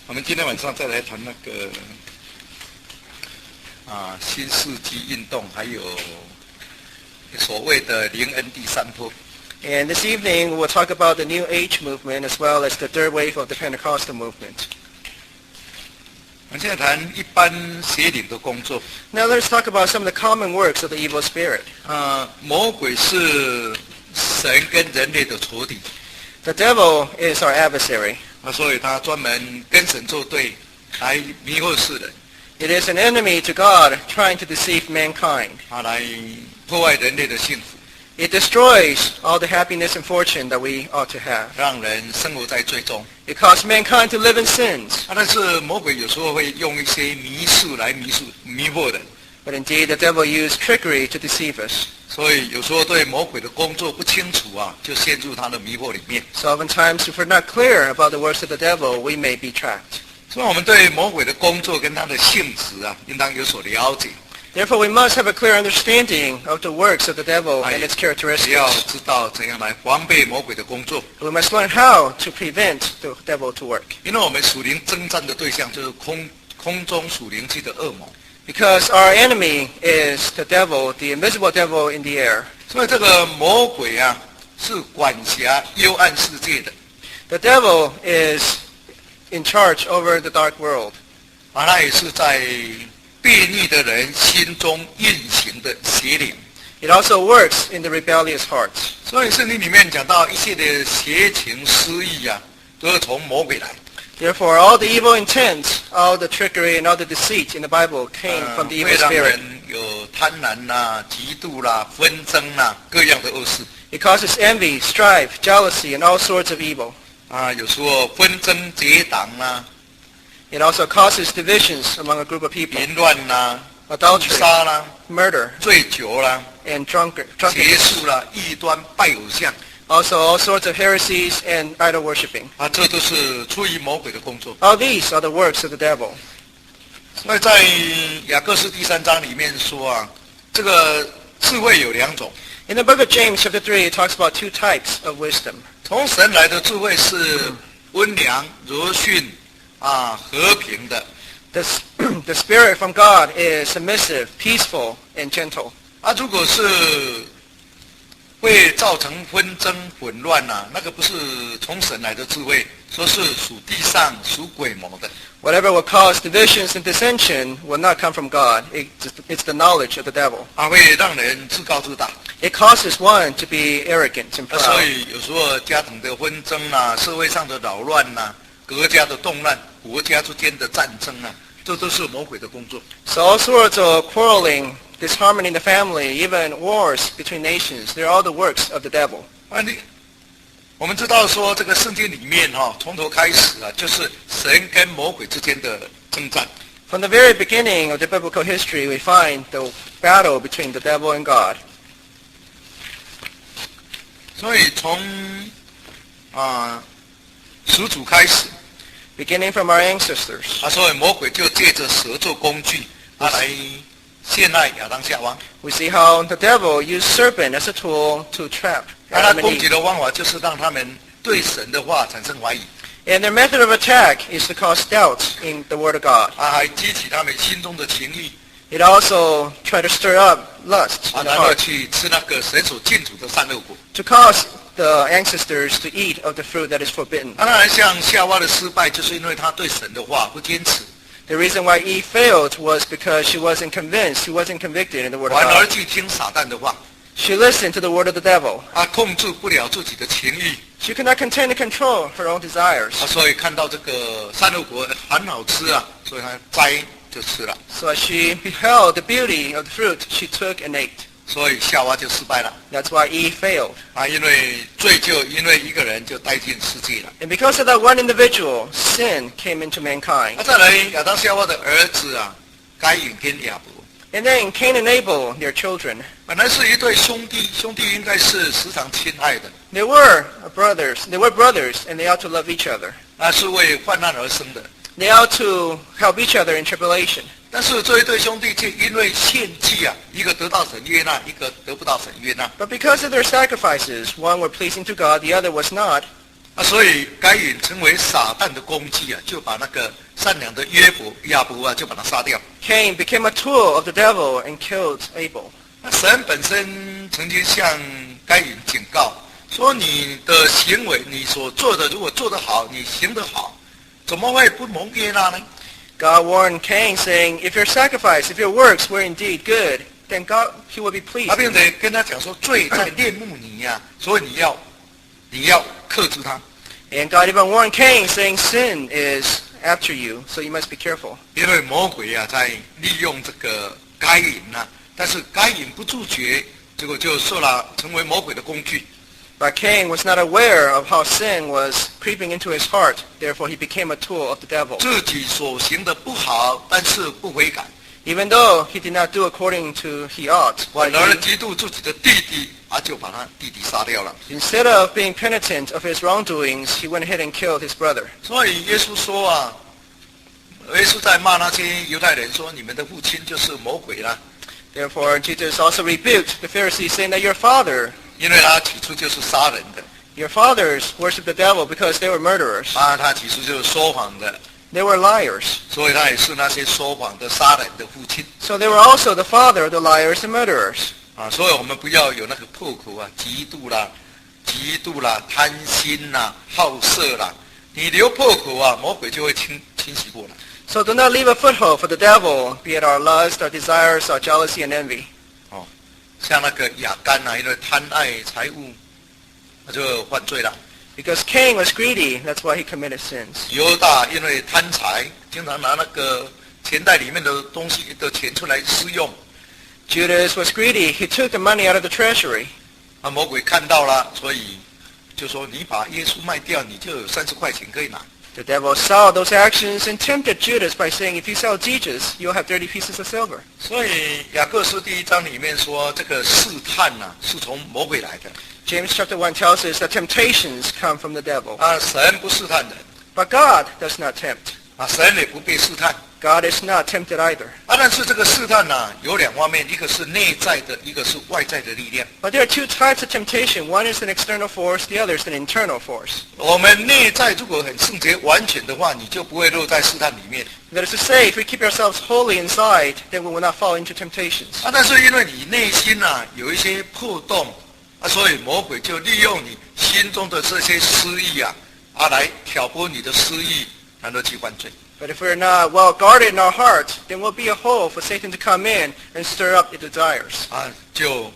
我们今天晚上再来谈那个新世纪运动，还有所谓的灵恩第三波。And this evening we'll talk about the New Age movement as well as the third wave of the Pentecostal movement. 我们现在谈一般邪灵的工作。Now let's talk about some of the common works of the evil spirit. 魔鬼是神跟人类的仇敌。The devil is our adversary. 所以他专门跟神作对，来迷惑世人。It is an enemy to God, trying to deceive mankind. 来破坏人类的幸福。It destroys all the happiness and fortune that we ought to have. 让人生活在罪中。It causes mankind to live in sins. 但是魔鬼有时候会用一些迷术来迷惑人。But indeed, the devil used trickery to deceive us. 所以有时候对魔鬼的工作不清楚就陷入他的迷惑里面。So oftentimes, if we're not clear about the works of the devil, we may be trapped. 所以我们对魔鬼的工作跟他的性质应当有所了解。Therefore, we must have a clear understanding of the works of the devil and its characteristics. 要知道怎样来防备魔鬼的工作。We must learn how to prevent the devil to work. 因为我们属灵征战的对象就是空中属灵界的恶魔。Because our enemy is the devil, the invisible devil in the air. 所以这个魔鬼是管辖幽暗世界的。The devil is in charge over the dark world. 他也是在悖逆的人心中运行的邪灵。It also works in the rebellious hearts. 所以圣经里面讲到一切的邪情私意都是从魔鬼来。Therefore, all the evil intent, all the trickery, and all the deceit in the Bible came from the evil 会让 spirit. 人有贪婪嫉妒纷争各样的恶事。It causes envy, strife, jealousy, and all sorts of evil. 有时候纷争结党It also causes divisions among a group of people. 淫乱Adultery, 自杀murder, 醉酒and 邪 drunkenness. 术异端拜偶像。Also, all sorts of heresies and idol worshipping. 这都是出于魔鬼的工作。All these are the works of the devil. 所以在雅各书第3章里面说这个智慧有2种。In the book of James, chapter 3, it talks about two types of wisdom. 从神来的智慧是温良、柔顺和平的。The spirit from God is submissive, peaceful, and gentle. 如果是会造成纷争混乱那个不是从神来的智慧，说是属地上属鬼魔的。Whatever will cause divisions and dissension will not come from God. It's the knowledge of the devil. 会让人自高自大。It causes one to be arrogant and 所 proud. 以有时候家庭的纷争社会上的扰乱国家的动乱，国家之间的战争这都是魔鬼的工作。So all sorts of quarreling, disharmony in the family, even wars between nations, they're all the works of the devil. 我们知道说这个圣经里面从头开始就是神跟魔鬼之间的征战。From the very beginning of the biblical history, we find the battle between the devil and God. 所以从始祖开始， Beginning from our ancestors, 所以魔鬼就借着蛇做工具，来陷害亚当夏娃。 we see how the devil used serpent as a tool to trap 他 Adam and 攻击 Eve. 的方法就是让他们对神的话产生怀疑， And their method of attack is to cause doubt in the Word of God. 还激起他们心中的情欲， It also tried to stir up lust in the 然后 heart, 去吃那个神所禁止的善恶果。 to cause the ancestors to eat of the fruit that is forbidden. 当然，像夏娃的失败，就是因为他对神的话不坚持， The reason why Eve failed was because she wasn't convinced, she wasn't convicted in the Word of 反而 God. 去听撒旦的话， She listened to the word of the devil. 控制不了自己的情欲， She could not contain and control her own desires. 所以看到这个善恶果很好吃所以他摘就吃了， So as she beheld the beauty of the fruit, she took and ate. 所以夏娃就失败了。 That's why Eve failed. 因为罪就因为一个人就带进世界了。 And because of that one individual, sin came into mankind. 再来亚当夏娃的儿子该隐跟亚伯， And then Cain and Abel, their children, 本来是一对兄弟，兄弟应该是时常亲爱的， they were brothers, and they ought to love each other. 是为患难而生的。 They ought to help each other in tribulation. 但是这一对兄弟却因为献祭一个得到神悦纳，一个得不到神悦纳。 But because of their sacrifices, one were pleasing to God, the other was not. 所以该隐成为撒旦的工具啊，就把那个善良的亚伯就把他杀掉。Cain became a tool of the devil and killed Abel. 神本身曾经向该隐警告说，你的行为，你所做的，如果做得好，你行得好，怎么会不蒙悦纳呢？ God warned Cain, saying, "If your sacrifice, if your works were indeed good, then God, He will be pleased." 并且跟他讲说，罪在恋慕你呀，所以你要克制他。And God even warned Cain, saying, "Sin is after you, so you must be careful." 因为魔鬼在利用这个该隐但是该隐不自觉，结果就成为魔鬼的工具。But Cain was not aware of how sin was creeping into his heart. Therefore, he became a tool of the devil. 自己所行的不好，但是不悔改。Even though he did not do according to he ought, 反而嫉妒自己的弟弟，就把他弟弟杀掉了。instead of being penitent of his wrongdoings, he went ahead and killed his brother. 所以耶稣说耶稣在骂那些犹太人说，你们的父亲就是魔鬼啦。Therefore, Jesus also rebuked the Pharisees, saying that your father, 因为他起初就是杀人的。your fathers worshiped the devil because they were murderers. 他起初就是说谎的。They were liars. 所以他也是那些说谎的、杀人的父亲。So they were also the father of the liars and murderers. 所以我们不要有那个破口嫉妒啦、贪心啦、好色啦。你留破口魔鬼就会侵袭过来。So do not leave a foothold for the devil, be it our lust, our desires, our jealousy, and envy. 像那个亚干因为贪爱财物，他就犯罪了。Because Cain was greedy, that's why he committed sins. 犹大因为贪财，经常拿那个钱袋里面的东西的钱出来私用。Judas was greedy. He took the money out of the treasury. 魔鬼看到了，所以就说你把耶稣卖掉，你就有30块钱可以拿。The devil saw those actions and tempted Judas by saying, if you sell Jesus, you'll have 30 pieces of silver. 所以雅各书第1章里面说，这个试探是从魔鬼来的。James chapter 1 tells us that temptations come from the devil. 神不试探人。But God does not tempt. 神也不被试探。God is not tempted either. 但是这个试探有2方面，一个是内在的，一个是外在的力量。But there are two types of temptation. One is an external force, the other is an internal force. 我们内在如果很圣洁完全的话，你就不会落在试探里面。That is to say, if we keep ourselves holy inside, then we will not fall into temptations. 但是因为你内心有一些破洞，所以魔鬼就利用你心中的这些私意来挑拨你的私意，然后去犯罪。But if we're not well guarded in our heart, then we'll be a hole for Satan to come in and stir up the desires. 就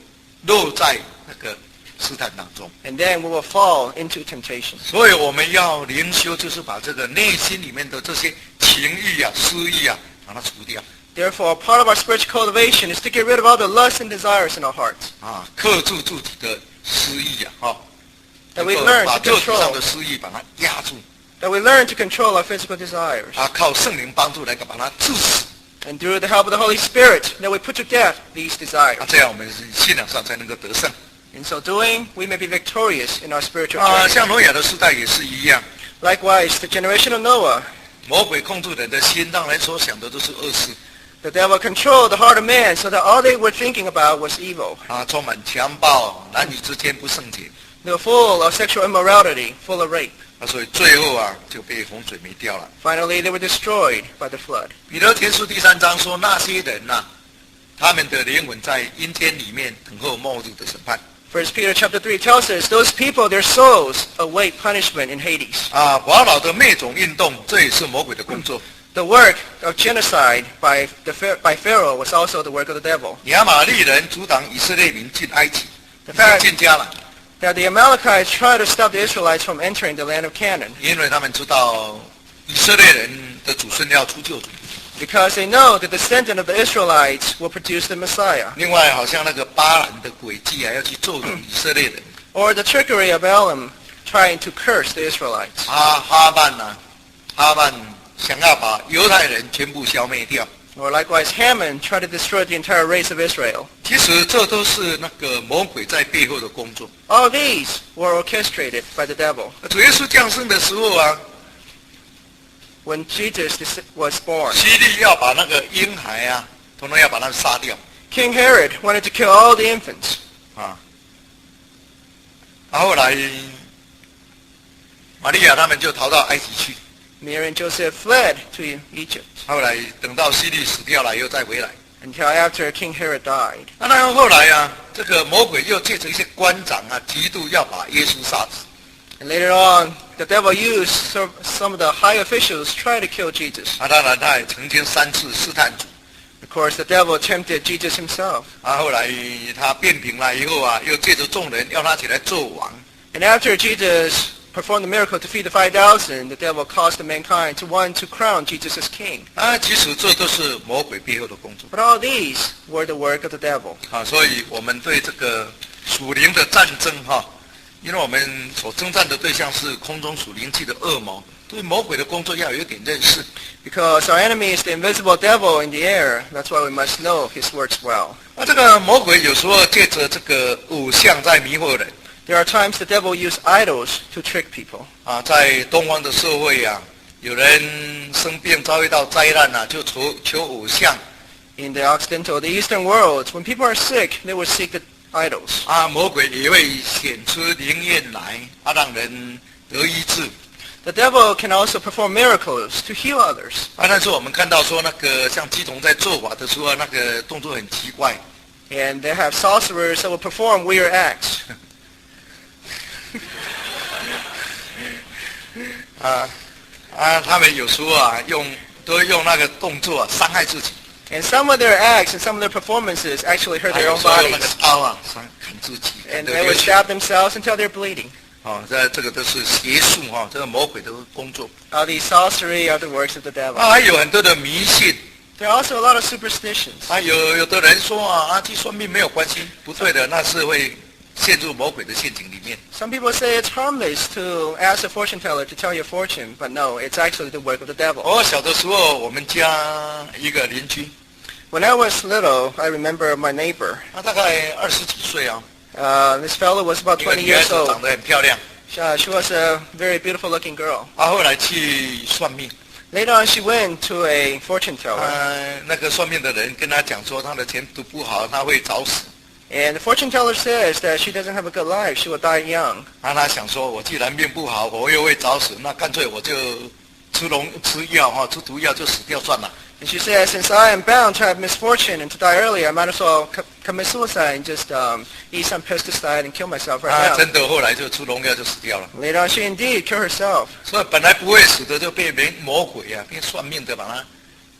落在那个试探当中。And then we will fall into temptation. 所以我们要灵修，就是把这个内心里面的这些情意私意把它除掉。Therefore, part of our spiritual cultivation is to get rid of all the lusts and desires in our hearts. 克制自己的私意That we learn 把 to 肉体上 control. 的私意把它压住。That we learn to control our physical desires. 靠圣灵帮助来把它治死。And through the help of the Holy Spirit, that we put to death these desires. 这样我们信仰上才能够得胜。In so doing, we may be victorious in our spiritual journey. 像挪亚的时代也是一样。Likewise, the generation of Noah, 魔鬼控制人的心，让人所想的都是恶事。the devil controlled the heart of man so that all they were thinking about was evil. 充满强暴，男女之间不圣洁。They were full of sexual immorality, full of rape. 所以最后就被洪水灭掉了。Finally, they were destroyed by the flood. 彼得前书第3章说，那些人他们的灵魂在阴间里面等候末日的审判。First Peter chapter 3 tells us those people, their souls await punishment in Hades. 法老的灭种运动，这也是魔鬼的工作。The work of genocide by Pharaoh was also the work of the devil. 亚玛利人阻挡以色列民进埃及，进家了。Now the Amalekites tried to stop the Israelites from entering the land of Canaan. 因为他们知道以色列人的祖孙要出救主。Because they know the descendant of the Israelites will produce the Messiah. 另外，好像那个巴兰的诡计要去咒诅以色列人。Or the trickery of Balaam trying to curse the Israelites. 哈曼想要把犹太人全部消灭掉。Or likewise, Haman tried to destroy the entire race of Israel. 其实这都是那个魔鬼在背后的工作。All these were orchestrated by the devil. 主耶稣降生的时候When Jesus was born, 希律要把那个婴孩统统要把他们杀掉。King Herod wanted to kill all the infants. 后来玛利亚他们就逃到埃及去， Mary and Joseph fled to Egypt 后来等到希律死掉了，又再回来。 until after King Herod died. 那后来啊，这个魔鬼又借着一些官长啊，极度要把耶稣杀死。 And later on, the devil used some of the high officials try to kill Jesus. 当然他也曾经3次试探主。 Of course, the devil tempted Jesus himself. 后来他变平了以后啊，又借着众人要他起来做王。 And after Jesus performed the miracle to feed the 5,000, the devil caused the mankind to want to crown Jesus as king. 其实这都是魔鬼背后的工作。 But all these were the work of the devil. 所以我们对这个属灵的战争因为我们所征战的对象是空中属灵气的恶魔，对魔鬼的工作要有一点认识。 Because our enemy is the invisible devil in the air, that's why we must know his works well. 这个魔鬼有时候借着这个偶像在迷惑人。 There are times the devil uses idols to trick people. 在东方的社会啊，有人生病遭遇到灾难啊，就求偶像。 In the Occidental, the Eastern world, when people are sick, they will seek the idols. 魔鬼也会显出灵验来，让人得医治。 The devil can also perform miracles to heal others. 但是我们看到说那个像鸡童在做法的时候，那个动作很奇怪。 And they have sorcerers that will perform weird acts. 他们有时候都会用那个动作伤害自己。 And some of their acts and some of their performances actually hurt their own 用那 bodies. 个刀砍自己。 And they will stab themselves until they're bleeding. 这个都是邪术这个魔鬼的工作。 All these sorcery are the works of the devil. 还有很多的迷信。 There are also a lot of superstitions. 有的人说去算命没有关系，不对的，那是会陷入魔鬼的陷阱里面。 Some people say it's harmless to ask a fortune teller to tell your fortune, but no, it's actually the work of the devil. 我小的时候，我们家一个邻居， When I was little, I remember my neighbor. 他大概20几岁This fellow was about 一个 20女孩 years 子长 old. 得很漂亮。 She was a very beautiful looking girl. 后来去算命， Later on, she went to a fortune teller. 那个算命的人跟他讲说，他的前途不好，他会早死。 And the fortune teller says that she doesn't have a good life. She will die young. 他想说，我既然命不好，我又会早死，那干脆我就吃药吃毒药就死掉算了。 And she says, since I am bound to have misfortune and to die early, I might as well commit suicide and just eat some pesticide and kill myself right now. 真的后来就吃农药就死掉了。 Later on, she indeed killed herself. 所以本来不会死的，就被魔鬼被算命的把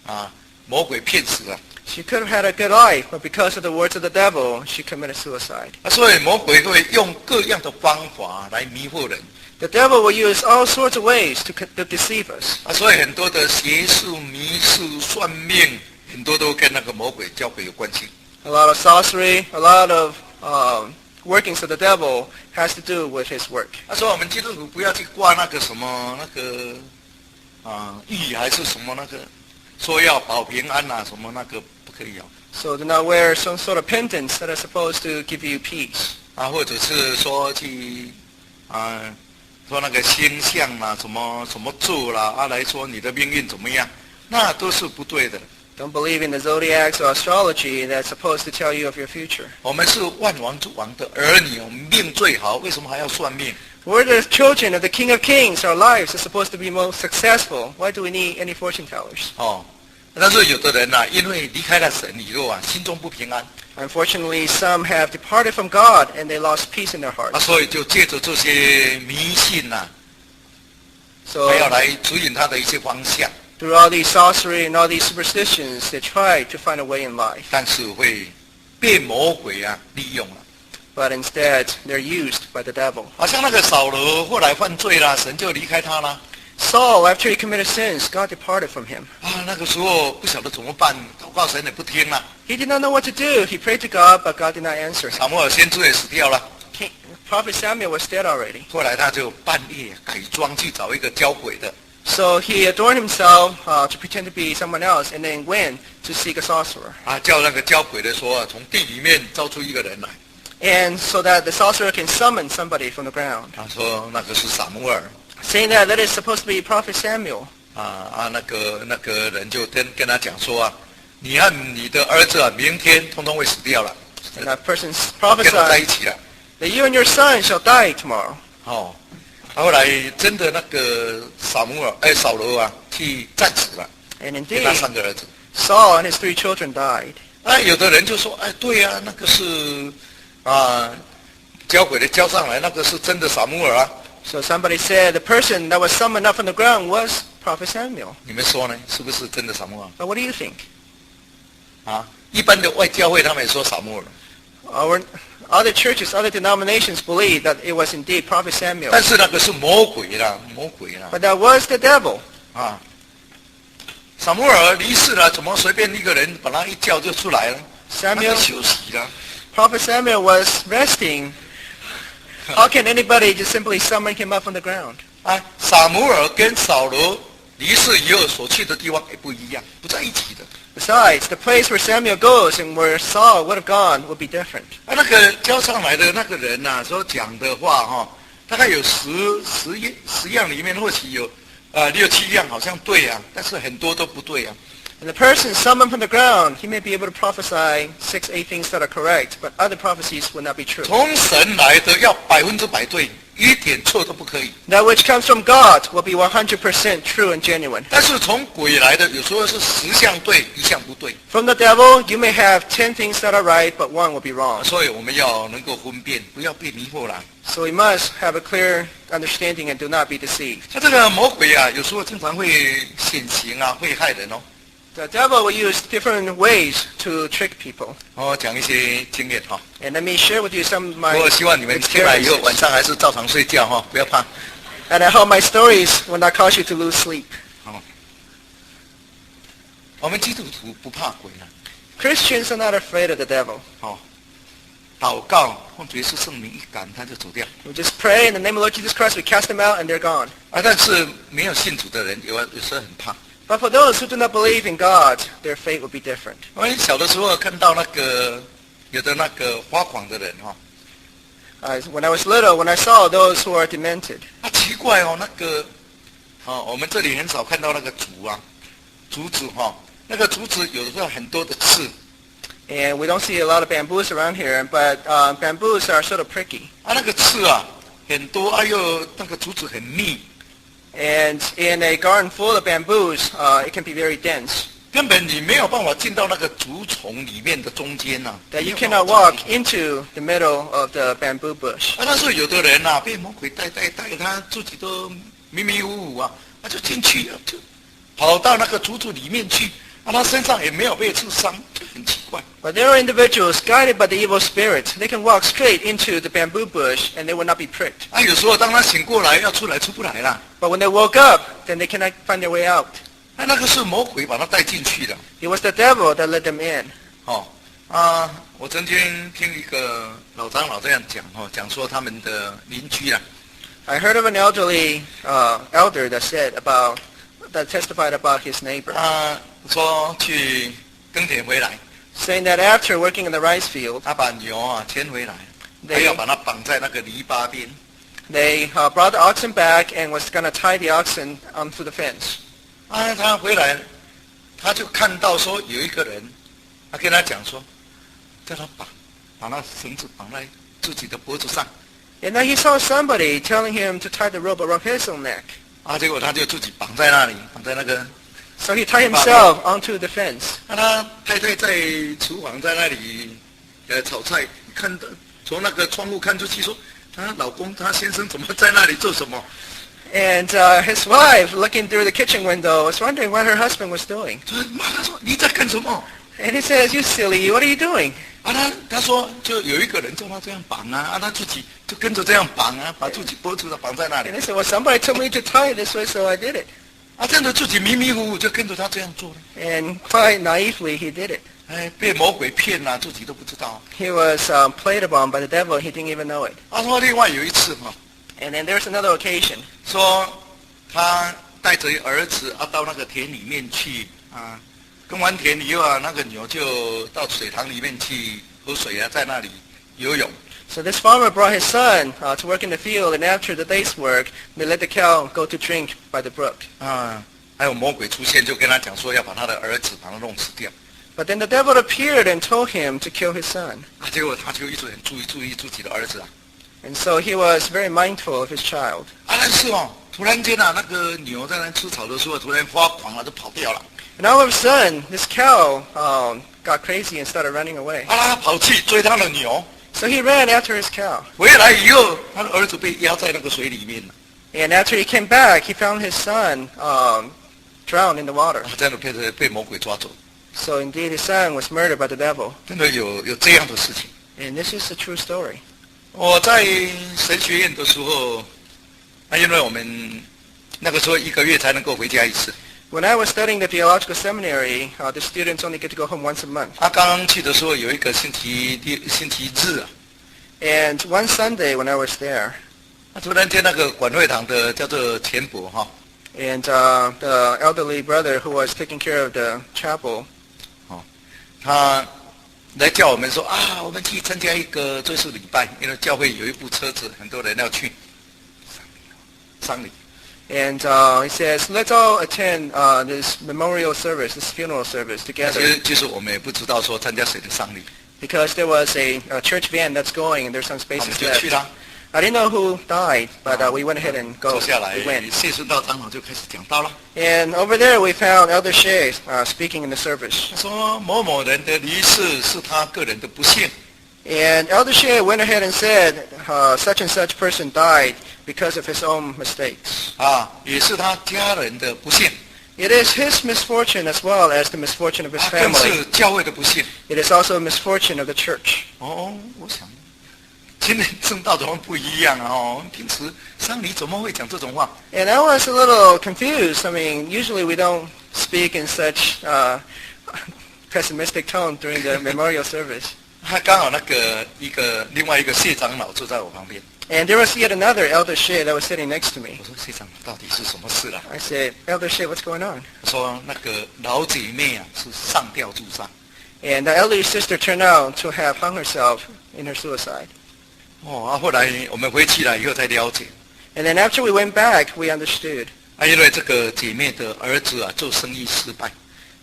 他魔鬼骗死了。 She could have had a good life, but because of the words of the devil, she committed suicide. 所以魔鬼会用各样的方法来迷惑人。 The devil will use all sorts of ways to deceive us. 所以很多的邪术、迷术、算命，很多都跟那个魔鬼交鬼有关系。 A lot of sorcery, a lot of workings of the devil has to do with his work. 所以我们基督徒不要去挂那个什么玉还是什么那个，说要保平安什么那个不可以So do not wear some sort of pendants that are supposed to give you peace. 或者是说去说那个星象什么什么做啦来说你的命运怎么样，那都是不对的。 Don't believe in the zodiacs or astrology that's supposed to tell you of your future. 我们是万王之王的儿女，我们命最好，为什么还要算命？ We're the children of the King of Kings. Our lives are supposed to be most successful. Why do we need any fortune tellers? 但是有的人因为离开了神以后心中不平安。 Unfortunately, some have departed from God and they lost peace in their hearts. 所以就借着这些迷信So 还要来指引他的一些方向， through all these sorcery and all these superstitions, they try to find a way in life. 但是会被魔鬼利用了。 But instead, they're used by the devil. 好像那个扫罗后来犯罪了，神就离开他了。 Saul, after he committed sins, God departed from him. 那个时候不晓得怎么办，祷告神也不听了。 He did not know what to do. He prayed to God, but God did not answer him. 撒母耳先知也死掉了。 Prophet Samuel was dead already. 后来他就半夜改装去找一个交鬼的。 So he adorned himself to pretend to be someone else and then went to seek a sorcerer. 叫那个交鬼的说从地里面招出一个人来。 And so that the sorcerer can summon somebody from the ground. 他说那个是撒母耳。 Saying that is supposed to be Prophet Samuel. 那个人就跟他讲说你和你的儿子明天通通会死掉了。 And that person 跟他在一 prophesied 起了。 that you and your son shall die tomorrow. 后来真的那个扫罗啊，去战死了， And 给他 indeed, 3个儿子。 Saul and his 3 children died. 有的人就说，对啊，那个是交鬼的交上来，那个是真的撒母耳啊。 So somebody said the person that was summoned up from the ground was Prophet Samuel. 你们说呢？是不是真的撒母耳？ But what do you think? 一般的外教会他们也说撒母耳， Our other churches, other denominations believe that it was indeed Prophet Samuel. 但是那个是魔鬼啦，魔鬼啦。 But that was the devil. 撒母耳离世了，怎么随便一个人把他一叫就出来了？ Samuel, 他休息了。 Prophet Samuel was resting. How can anybody just simply summon him up from the ground? 撒母耳跟扫罗离世以后所去的地方也不一样，不在一起的。 Besides, the place where Samuel goes and where Saul would have gone would be different. 那个交上来的那个人所讲的话大概有10样里面或许有6、7样好像对啊，但是很多都不对啊。 And the person summoned from the ground, he may be able to prophesy 6, 8 things that are correct, but other prophecies will not be true. 从神来的要100%对，一点错都不可以。 That which comes from God will be 100% true and genuine. 但是从鬼来的，有时候是10项对，1项不对。 From the devil, you may have 10 things that are right, but one will be wrong. 所以我们要能够分辨，不要被迷惑了。 So we must have a clear understanding and do not be deceived. 他这个魔鬼有时候经常会显形会害人哦。 The devil will use different ways to trick people. 讲一些经验And let me share with you some of my 我希望你们听了以后 experiences. 晚上还是照常睡觉不要怕。 And I hope my stories will not cause you to lose sleep. 我们基督徒不怕鬼了。 Christians are not afraid of the devil. 祷告，奉主耶稣圣名一赶，他就走掉。 We just pray in the name of Lord Jesus Christ, we cast them out and they're gone. 但是没有信主的人有时候很怕。 But for those who do not believe in God, their fate will be different. 我小的时候看到有的发狂的人When I was little, when I saw those who are demented, 奇怪我们这里很少看到那个竹子那个竹子有的时候很多的刺。 and we don't see a lot of bamboos around here, but bamboos are sort of pricky. 那个刺很多，又那个竹子很密。 And in a garden full of bamboos, it can be very dense. 根本你没有办法进到那个竹丛里面的中间That you cannot walk into the middle of the bamboo bush. 但是有的人被魔鬼带，他自己都迷迷糊糊他就进去就跑到那个竹子里面去，他身上也没有被刺伤，就很奇怪。 But there are individuals guided by the evil spirit. They can walk straight into the bamboo bush and they will not be pricked. 有时候当他醒过来要出来出不来了。 But when they woke up, then they cannot find their way out. 那个是魔鬼把他带进去的。 It was the devil that led them in. 我曾经听一个老长老这样讲说他们的邻居I heard of an elderly elder that testified about his neighbor, 说去耕田回来， saying that after working in the rice field, 他把牛牵回来，还要把它绑在那个篱笆边。 they brought the oxen back and was going to tie the oxen onto the fence. 他回来，他就看到说有一个人，他跟他讲说，叫他把那绳子绑在自己的脖子上。 And then he saw somebody telling him to tie the rope around his own neck. 结果他就自己绑在那里，绑在那个。 So he tied himself onto the fence. 他太太在厨房在那里炒菜，看到从那个窗户看出去说，他老公他先生怎么在那里做什么？ And his wife, looking through the kitchen window, was wondering what her husband was doing. 他说你在干什么？ And he says, "You silly, what are you doing?" 他说就有一个人叫他这样绑他自己就跟着这样绑把自己脖子绑在那里。 And he said, "Well, somebody told me to tie it this way, so I did it." 真的自己迷迷糊糊就跟着他这样做了。 And quite naively, he did it. 被魔鬼骗自己都不知道。 He was played upon by the devil. He didn't even know it. 他说另外有一次And then there's another occasion. 说他带着儿子到那个田里面去耕完田以后那个牛就到水塘里面去喝水在那里游泳。 So this farmer brought his son to work in the field, and after the day's work, they let the cow go to drink by the brook. 还有魔鬼出现，就跟他讲说要把他的儿子把他弄死掉。 But then the devil appeared and told him to kill his son. 结果他就一直很注意自己的儿子And so he was very mindful of his child. 但是突然间那个牛在那吃草的时候，突然发狂了，就跑掉了。And all of a sudden, this cow got crazy and started running away. 他跑去追他的牛， So he ran after his cow. 回来以后，他的儿子被压在那个水里面了， And after he came back, he found his son drowned in the water. 真的被魔鬼抓走。 So indeed, his son was murdered by the devil. 真的有这样的事情。 And this is a true story. 我在神学院的时候，因为我们那个时候1个月才能够回家一次。 When I was studying the theological seminary, the students only get to go home once a month. 他刚刚去的时候有一个星期日啊， And one Sunday when I was there, 突然间那个管会堂的叫做钱伯and the elderly brother who was taking care of the chapel, 他来叫我们说我们去参加一个追思礼拜，因为教会有一部车子，很多人要去丧礼。 and he says, let's all attend this memorial service, this funeral service 其 together. 实我们也不知道说参加谁的丧礼， Because there was a church van that's going and there's some 我们 spaces 就去 left. 啦， I didn't know who died, but we went ahead and 坐下来 we went. 谢顺道长老就开始讲道了。 And over there we found Elder Shea speaking in the service. 他说某某人的离世是他个人的不幸， And Elder Shea went ahead and said such and such person died because of his own mistakes. 也是他家人的不幸， It is his misfortune as well as the misfortune of his 更 family. 是教会的不幸。 It is also a misfortune of the church. 我想今天正道怎么不一样啊？我们平时丧礼怎么会讲这种话？ And I was a little confused. I mean, usually we don't speak in such pessimistic tone during the memorial service. 他刚好另外一个谢长老坐在我旁边， And there was yet another Elder Shea that was sitting next to me. 我说谢长老到底是什么事啦？ I said, Elder Shea, what's going on? 他说那个老姐妹是上吊自杀。 And the elderly sister turned out to have hung herself in her suicide. 后来我们回去了以后才了解， And then after we went back, we understood 因为这个姐妹的儿子做生意失败，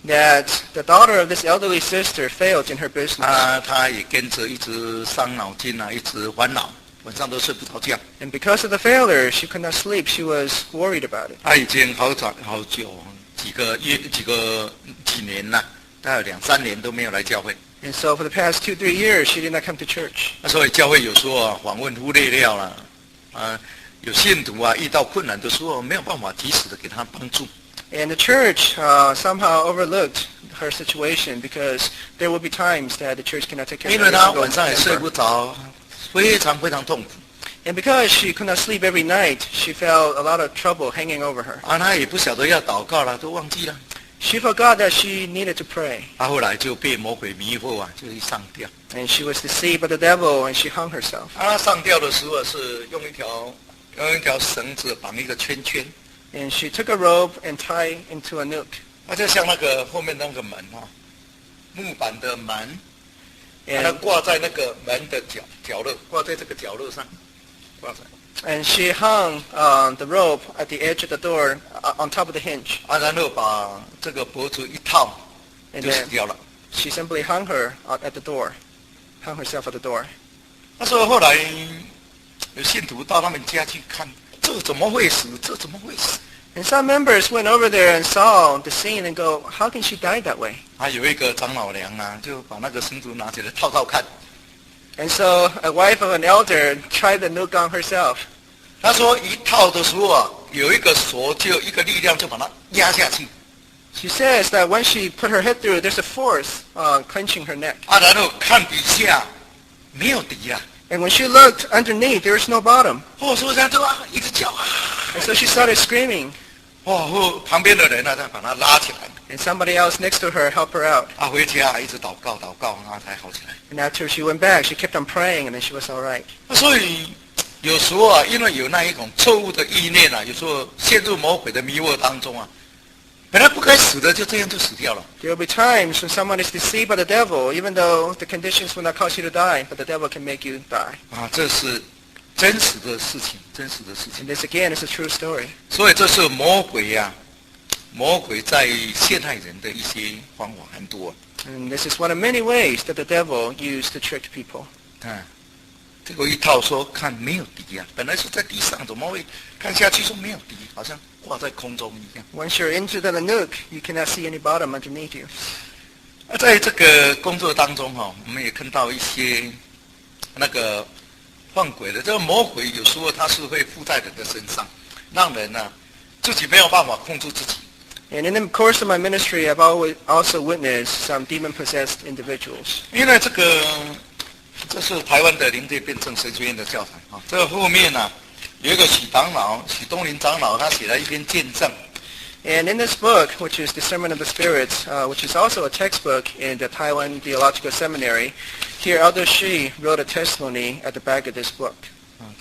that the daughter of this elderly sister failed in her business. 他也跟着一直伤脑筋一直烦恼，晚上都睡不着觉。 And because of the failure, she could not sleep. She was worried about it. 他已经好久几年了，大概2、3年都没有来教会。 And so for the past 2-3 years, she did not come to church. 所以教会有时候访问忽略掉了，有信徒遇到困难的时候没有办法及时的给他帮助。 And the church somehow overlooked her situation because there will be times that the church cannot take care 因 of 为 her 他 single 晚上也睡 member. 不着，非常非常痛苦。 And because she could not sleep every night, she felt a lot of trouble hanging over her. 他也不晓得要祷告了，都忘记了。 She forgot that she needed to pray. 他后来就被魔鬼迷惑就去上吊。 And she was deceived by the devil and she hung herself. 他上吊的时候是用一条绳子绑一个圈圈， And she took a rope and tied into a nook. 他就像那个后面那个门木板的门，把它 And, 挂在那个门的角落，挂在这个角落上，挂在。 and she hung the rope at the edge of the door on top of the hinge. 然后把这个脖子一套 And 就死 then 掉了。 she simply hung her at the door, hung herself at the door. 他说后来有信徒到他们家去看，这怎么会死？这怎么会死？ And some members went over there and saw the scene and go, how can she die that way? 有一个长老娘就把那个绳子拿起来套看。 And so a wife of an elder tried the nook on herself. 他说一套的时候有一个锁，就一个力量就把它压下去。 She says that when she put her head through, there's a force clenching her neck. 然后看底下没有底啊。 And when she looked underneath, there was no bottom. 所以他就一直叫 And so she started screaming. 旁边的人再把他拉起来。 And somebody else next to her helped her out. 回家一直祷告，才好起来。 And after she went back, she kept on praying, and then she was all right. 所以有时候因为有那一种错误的意念有时候陷入魔鬼的迷惑当中本来不该死的就这样就死掉了。 There will be times when someone is deceived by the devil, even though the conditions will not cause you to die, but the devil can make you die. 这是真实的事情，真实的事情。 And this again is a true story. 所以这是魔鬼在陷害人的一些方法很多。 And this is one of many ways that the devil used to trick people. 结果一套说看没有敌啊，本来是在地上，怎么会看下去说没有敌，好像挂在空中一样。Once you're into the nuke, you cannot see any bottom underneath you. 在这个工作当中我们也看到一些那个放鬼的，这个魔鬼有时候他是会附在人的身上，让人自己没有办法控制自己。And in the course of my ministry, I've always also witnessed some demon-possessed individuals. 因为这是台湾的灵界辩证神学院的教材这个后面有一个许东林长老，他写了一篇见证。And in this book, which is Discernment of the Spirits, which is also a textbook in the Taiwan Theological Seminary, here Elder Shi wrote a testimony at the back of this book.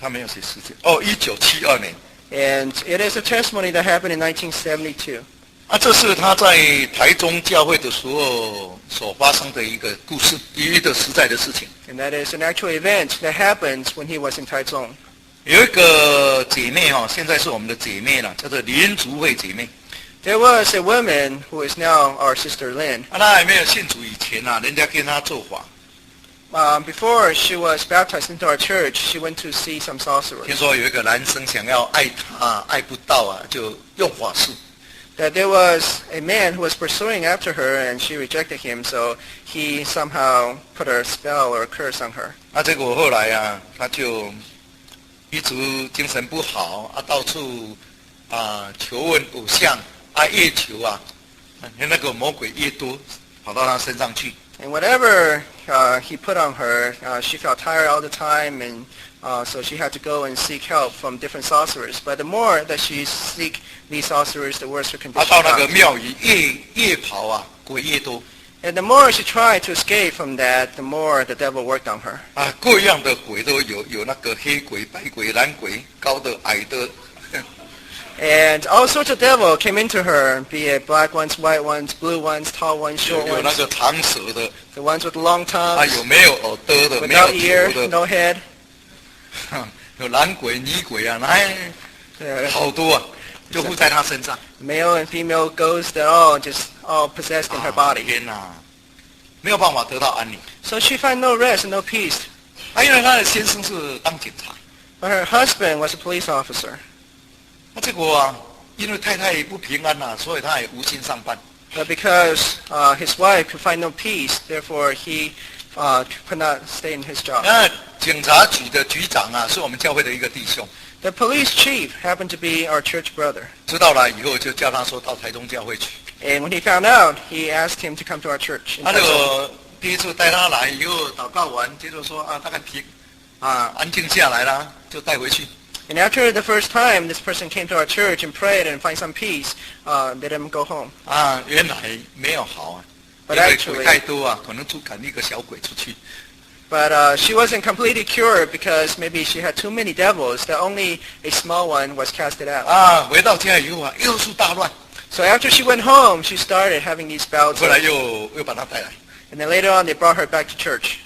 他没有写时间1972年。And it is a testimony that happened in 1972. 这是他在台中教会的时候所发生的一个故事，一个实在的事情。And that is an actual event that happened when he was in Taichung. 有一个姐妹现在是我们的姐妹了，叫做林竹慧姐妹。There was a woman who is now our sister Lynn. 她还没有信主以前人家跟她做法。Before she was baptized into our church, she went to see some sorcerers. 听说有一个男生想要爱她，爱不到就用法术。That there was a man who was pursuing after her, and she rejected him, so he somehow put a spell or a curse on her. 结果后来她就一直精神不好到处求问偶像越求那个魔鬼越多，跑到她身上去。And whatever he put on her, she felt tired all the time, and so she had to go and seek help from different sorcerers. But the more that she seek these sorcerers, the worse her condition 到那个庙宇越跑鬼越多。And the more she tried to escape from that, the more the devil worked on her. 各样的鬼都有那个黑鬼、白鬼、蓝鬼，高的、矮的。And all sorts of devil came into her, be it black ones, white ones, blue ones, tall ones, short 有那 ones, 个长舌的， the ones with long tongues, 有没有耳朵的，没有 without 头 ear, 的， no head. 有男鬼、女鬼好多就附在她身上。 Male and female ghosts, they're all just all possessed in her body. 天哪，没有办法得到安宁。 So she found no rest and no peace. 因为她的先生是当警察， But her husband was a police officer. 结果因为太太不平安所以他也无心上班。 But because his wife could find no peace, therefore he could not stay in his job. 警察局的局长是我们教会的一个弟兄。 The police chief happened to be our church brother. 知道了以后就叫他说到台中教会去。 And when he found out, he asked him to come to our church. 这个第一次带他来以后祷告完，接着说大概安静下来了，就带回去。 And after the first time, this person came to our church and prayed and find some peace. Let him go home. 原来没有好因 But 为 actually- 鬼太多可能就赶一个小鬼出去。 But she wasn't completely cured because maybe she had too many devils that only a small one was casted out. 回到家以后又是大乱， So after she went home, she started having these bouts. 后来又把他带来。 And then later on, they brought her back to church.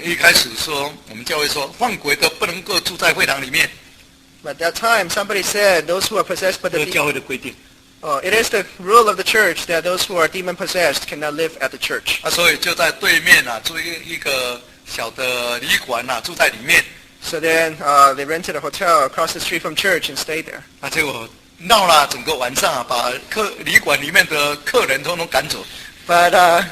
一开始说我们教会说放鬼的不能够住在会堂里面， But at that time, somebody said those who are possessed by 这 the 个教会的规定。 it is the rule of the church that those who are demon-possessed cannot live at the church. 所以就在对面住一个小的旅馆住在里面。 So then they rented a hotel across the street from church and stayed there. 结果闹了整个晚上把旅馆里面的客人通通赶走。 But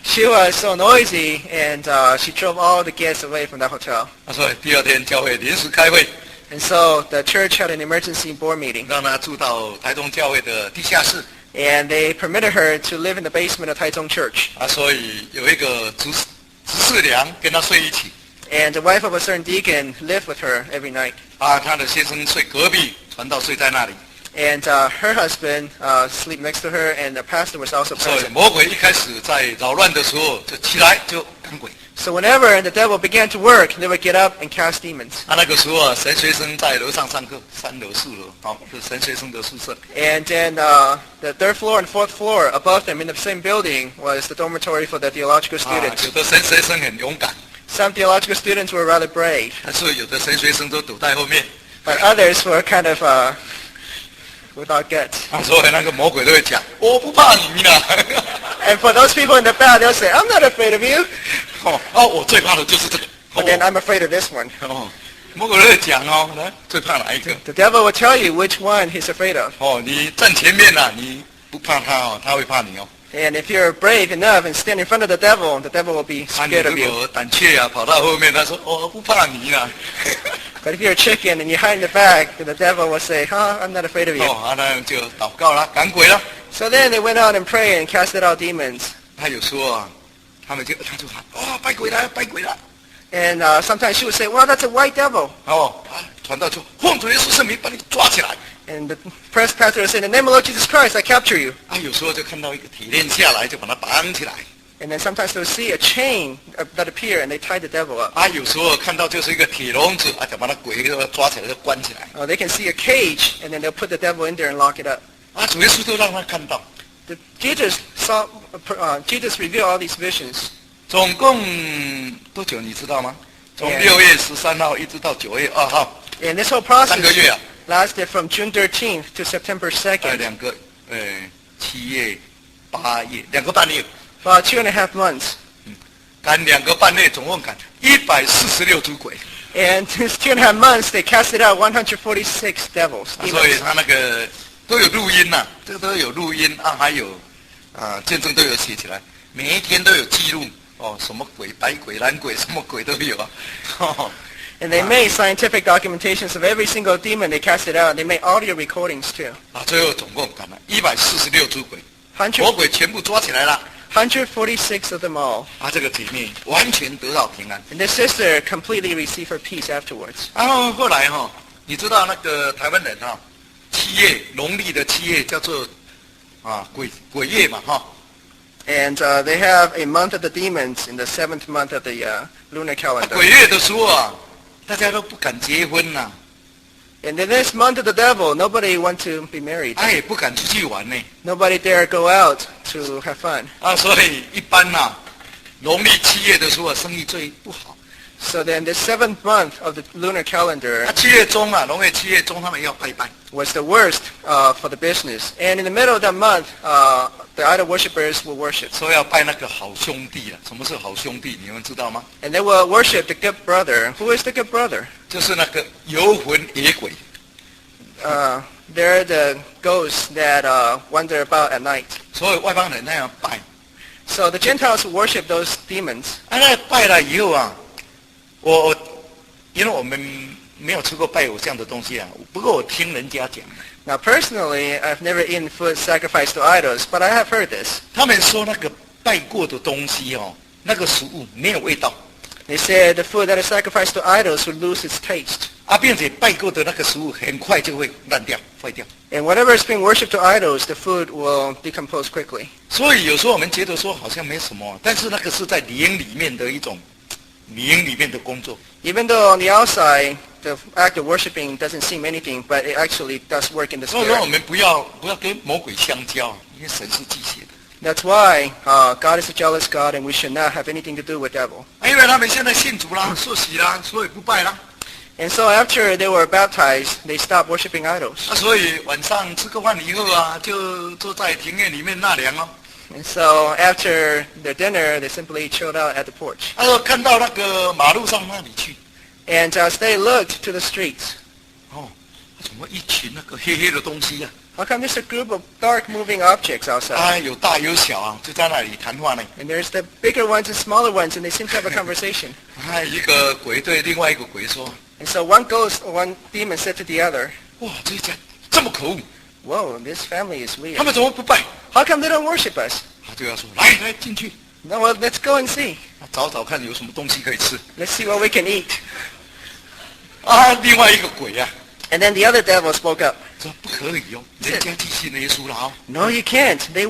she was so noisy, and she drove all the guests away from that hotel. 所以第二天教会临时开会， And so the church had an emergency board meeting, 让他住到台中教会的地下室。 and they permitted her to live in the basement of Taichung Church. 所以有一个执事娘跟他睡一起。 And the wife of a certain deacon lived with her every night. 他的先生睡隔壁，传道睡在那里。 And her husband slept next to her, and the pastor was also 所以 present. 魔鬼一开始在扰乱的时候就起来就赶鬼。 So whenever the devil began to work, they would get up and cast demons. 那个时候神学生在楼上上课，3楼4楼，是神学生的宿舍。 And then the third floor and fourth floor above them in the same building was the dormitory for the theological students. 有的神学生很勇敢， Some theological students were rather brave, 但是有的神学生都躲在后面。 but others were kind of without guts. 所以那个魔鬼都会讲，我不怕你啦。 And for those people in the back, they'll say, "I'm not afraid of you." 我最怕的就是这个。But then I'm afraid of this one. 哦，魔鬼会讲哦，来最怕哪一个？ The devil will tell you which one he's afraid of. 哦，你站前面啊，你不怕他哦，他会怕你哦。 And if you're brave enough and stand in front of the devil will be 啊，你 scared of 如 you. 果胆怯啊，跑到后面，他说哦，不怕你啦。 But if you're a chicken and you hide in the back, then the devil will say, I'm not afraid of you. 哦，啊，那就祷告啦，赶鬼啦。 So then they went out and prayed and casted out demons. 他有说啊，他就喊哦，拜鬼啦，拜鬼啦。 And sometimes she would say, well, that's a white devil. 哦，啊，传道说奉主耶稣圣名把你抓起来。 And the press pastor would say, in the name of Lord Jesus Christ, I capture you. 啊，有时候就看到一个铁链下来，就把他绑起来。 And then sometimes they'll see a chain that appear and they tie the devil up. 啊，有时候看到就是一个铁笼子，啊，就把他鬼抓起来，就关起来。 They can see a cage and then they'll put the devil in there and lock it up. 啊，主耶稣都让他看到。 Jesus revealed all these visions. 总共多久你知道吗？从6月13号一直到9月2号。 And this whole 3个 process 月啊。 lasted from June 13th to September 2nd. 7月、8月2个半月。 About 2.5 months. 赶2个半月，总共赶146只鬼。 And this 2.5 months, they casted out 146 devils. 所以他那个都有录音呐，这个都有录音啊，还有见证都有写起来，每一天都有记录哦，什么鬼、白鬼、蓝鬼，什么鬼都有啊。And they made scientific documentations of every single demon they casted out. They made audio recordings too. 啊，最后总共赶了146只鬼， 100魔鬼全部抓起来了。 146 of them all. 啊，这个姐妹完全得到平安。 And this sister completely received her peace afterwards. 然后后来哈，你知道那个台湾人哈，7月农历的7月叫做鬼月嘛哈。 And they have a month of the demons in the 7th month of the lunar calendar. 鬼月的时候啊，大家都不敢结婚呐。 And in this month of the devil, nobody want to be married. 他也不敢出去玩呢。 Nobody dare go out to have fun. 啊，所以一般呐，农历7月的时候生意最不好。 So then the 7th month of the lunar calendar 7月中啊，农历7月中他们要拜拜。 was the worst for the business. And in the middle of that month, the idol worshippers will worship. 说要拜那个好兄弟了。什么是好兄弟？你们知道吗？ And they will worship the good brother. Who is the good brother? 就是那个游魂野鬼。 They're the ghosts that wander about at night. 所有外邦人那样拜。 So the Gentiles will worship those demons. 啊，那拜了以后啊，因为我们没有吃过拜偶像的东西啊，不过我听人家讲。 Now personally, I've never eaten food sacrificed to idols, but I have heard this. 他们说那个拜过的东西哦，那个食物没有味道。 They said the food that is sacrificed to idols would lose its taste. 啊，并且拜过的那个食物很快就会烂掉、坏掉。 And whatever is being worshipped to idols, the food will decompose quickly. 所以有时候我们觉得说好像没什么，但是那个是在灵里面的一种灵里面的工作。 Even though on the outside, the act of worshiping doesn't seem anything, but it actually does work in the 所以说我 spirit. 们不要跟魔鬼相交，因为神是忌邪的。 That's why God is a jealous God, and we should not have anything to do with devil. 因为他们现在信主啦、受洗啦，所以不拜啦。 And so after they were baptized, they stopped worshiping idols. 啊，所以晚上吃个饭以后啊，就坐在庭院里面纳凉哦。 And so after their dinner, they simply chilled out at the porch. 他说看到那个马路上那里去， And as they looked to the streets, 哦，怎么一群那个黑黑的东西啊？ how come there's a group of dark moving objects outside? 啊，有大有小啊，就在那里谈话呢。 And there's the bigger ones and smaller ones, and they seem to have a conversation. 啊，一个鬼对另外一个鬼说 And so one demon said to the other, 哇，这家这么可恶， whoa, this family is 他 weird. 们怎么不拜？ How come they don't worship us? 他就要说来进去， No, well, let's go and see. 找找看有什么东西可以吃。 Let's see what we can eat. 啊，另外一个鬼啊， And then the other devil spoke up. 说不可以哦，人家去信耶稣了哦。 No, you can't. They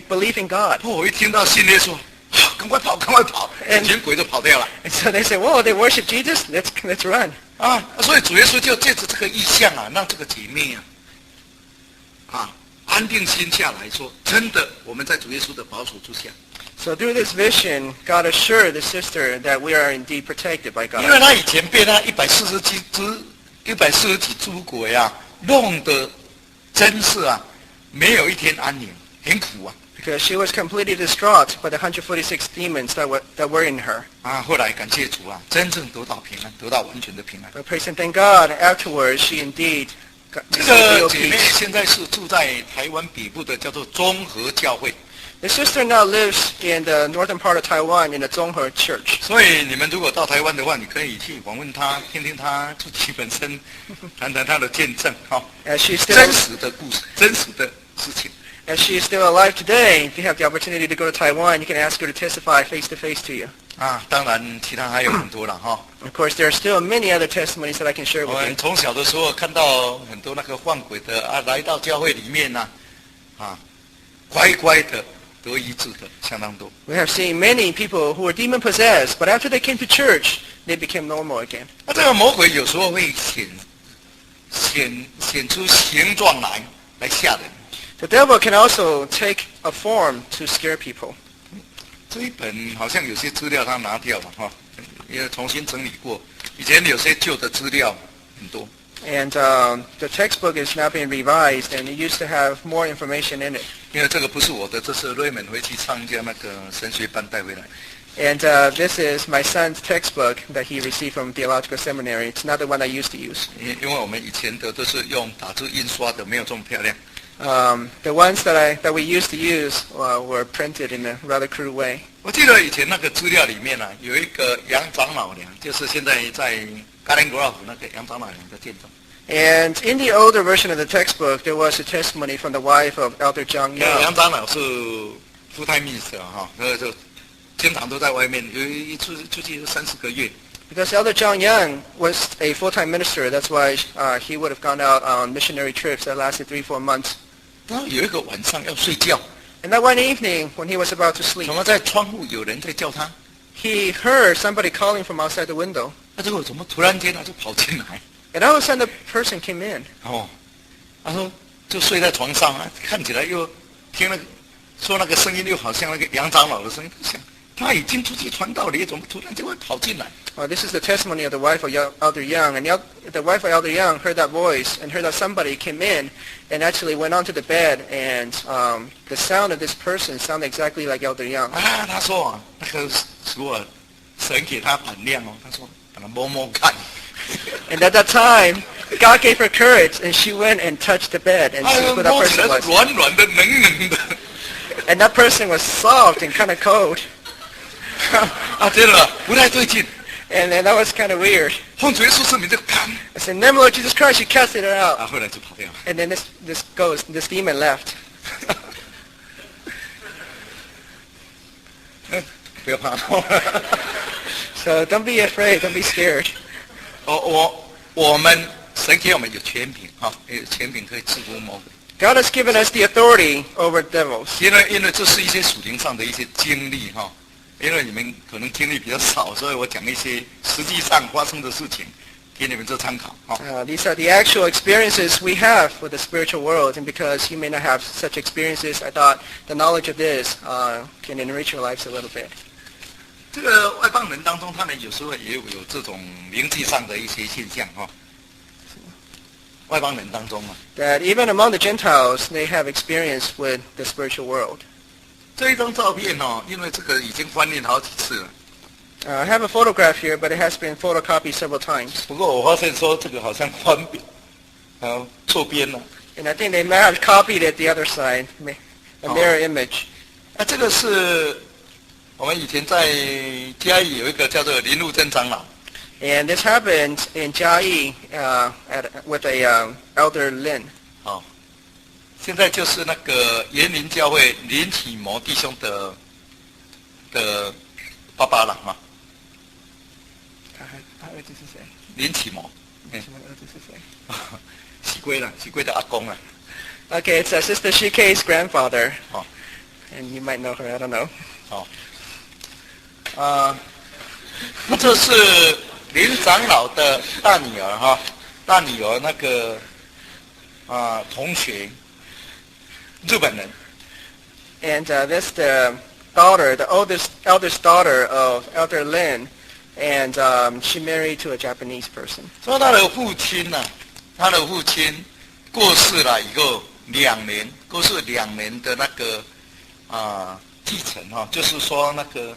believe in God. 我一听到信耶稣，啊赶快跑，赶快跑，一群鬼都跑掉了。 And so they say, whoa, they worship Jesus? Let's run. 啊，所以主耶稣就借着这个意象啊，让这个姐妹啊，安定心下来说，真的，我们在主耶稣的保守之下。 So through this vision, God assured the sister that we are indeed protected by 因为 God. 他以前被那140几只鬼啊弄得真是啊，没有一天安宁，很苦啊， because she was completely distraught by the 146 demons that were in her. 啊，后来感谢主啊，真正得到平安，得到完全的平安。 But praise and thank God, afterwards she indeed got 这 received 个 real 姐妹 peace. 现在是住在台湾北部的叫做综合教会， The sister now lives in the northern part of Taiwan in the Zhonghe Church. 所以你们如果到台湾的话，你可以去访问她，听听她自己本身，谈谈她的见证，哈、 As she's 真 still 实的故事，真实的事情。 as she is still alive today, if you have the opportunity to go to Taiwan, you can ask her to testify face to face to you. 啊，当然其他还有很多了哈。 Of course, there are still many other testimonies that I can share 我 with 们 you. 从小的时候看到很多那个换鬼的啊，来到教会里面呢、啊，乖乖的得医治的相当多。 We have seen many people who were demon possessed, but after they came to church, they became normal again. 那这个魔鬼有时候会显出形状来吓人。 The devil can also take a form to scare people. 这一本好像有些资料他拿掉了哈，也重新整理过。以前有些旧的资料很多。 And the textbook is now being revised, and it used to have more information in it. 因为这个不是我的，这是瑞文回去参加那个神学班带回来。 And this is my son's textbook that he received from theological seminary. It's not the one I used to use. 因为我们以前的都是用打字印刷的，没有这么漂亮。 The ones that we used to use were printed in a rather crude way. 我记得以前那个资料里面呢、有一个杨长老娘，就是现在在加林国老府那个杨长老娘的见证。 And in the older version of the textbook, there was a testimony from the wife of Elder Zhang 杨 Yang. 长老是full time minister 哈，就经常都在外面，有一次出去30个月。 Because Elder Zhang Yang was a full-time minister, that's why he would have gone out on missionary trips that lasted 3-4 months. 然后有一个晚上要睡觉， And that one evening, when he was about to sleep, 怎么在窗户有人在叫他？ he heard somebody calling from outside the window. 那结果怎么突然间他就跑进来？ And all of a sudden, the person came in. 哦，他说就睡在床上啊，看起来又听了说那个声音又好像那个杨长老的声音，想他已经出去传道了，怎么突然就会跑进来？ This is the testimony of the wife of Elder Yang. And the wife of Elder Yang heard that voice and heard that somebody came in and actually went onto the bed. And the sound of this person sounded exactly like Elder Yang. 啊，他说啊，那个主啊，神给他胆量哦，他说把他摸摸看。 And at that time, God gave her courage, and she went and touched the bed and 哎 see 呀， who that 摸起 person 来是 was. 软软的、冷冷的。 And that person was soft and kind of cold. 啊，真的不太对劲。 And that was kind of weird. 奉主耶稣圣名这个看， I said, "In the name of Lord Jesus Christ," she casted it out. 啊，后来就跑掉。 And then this demon left. 不要怕。 So don't be afraid, don't be scared. 我们神给我们有权柄哈，有权柄可以制服魔鬼。 God has given us the authority over devils. 因为这是一些属灵上的一些经历哈，因为你们可能经历比较少，所以我讲一些实际上发生的事情，给你们做参考哈。These are the actual experiences we have with the spiritual world, and because you may not have such experiences, I thought the knowledge of this can enrich your lives a little bit. 这个外邦人当中，他们有时候也有这种灵际上的一些现象哈。外邦人当中啊， That even among the Gentiles, they have experience with the spiritual world. 这一张照片哦，因为这个已经翻印好几次了。 I have a photograph here, but it has been photocopied several times. 不过我发现说这个好像翻边，错边了。 And I think they may have copied it the other side, a mirror image. 那这个是我们以前在嘉义有一个叫做林路珍长老。 And this happened in Jiayi with a Elder Lin. 哦，现在就是那个园林教会林启谋弟兄的爸爸了哈。林启谋，喜归了，喜归的阿公了。 Okay, it's Sister Shikei's grandfather. Oh. And you might know her, I don't know. 哦，那这是林长老的大女儿哈，大女儿那个同学，日本人。 And this the daughter, the eldest daughter of Elder Lin, and she married to a Japanese person. 说他的父亲呢、他的父亲过世了以后2年，过世2年的那个继承哈，就是说那个